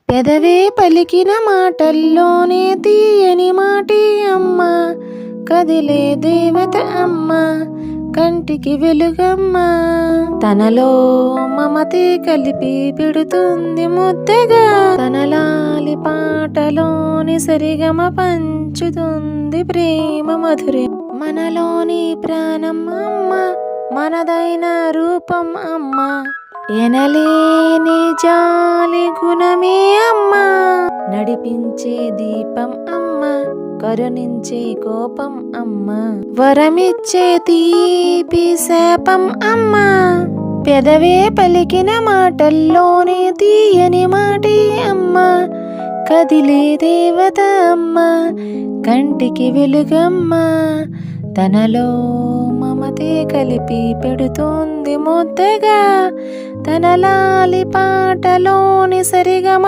పెదవే పలికిన మాటల్లోనే తీయని మాటే అమ్మ, కదిలే దేవత అమ్మ, కంటికి వెలుగమ్మ. తనలో మమతే కలిపి పెడుతుంది ముద్దగా, తన లాలి పాటలోని సరిగమ పంచుతుంది ప్రేమ మధురే. మనలోని ప్రాణం అమ్మ, మనదైన రూపం అమ్మ, ఎనలేని జాలి గుణమే అమ్మ. నడిపించే దీపం అమ్మ, కరుణించే కోపం అమ్మ, వరమిచ్చే తీపి శాపం అమ్మ. పెదవే పలికిన మాటల్లోనే తీయని మాటే అమ్మ, కదిలే దేవత అమ్మ, కంటికి వెలుగమ్మ. తనలో మమతే కలిపి పెడుతుంది ముద్దగా, తన లాలి పాటలోని సరిగమ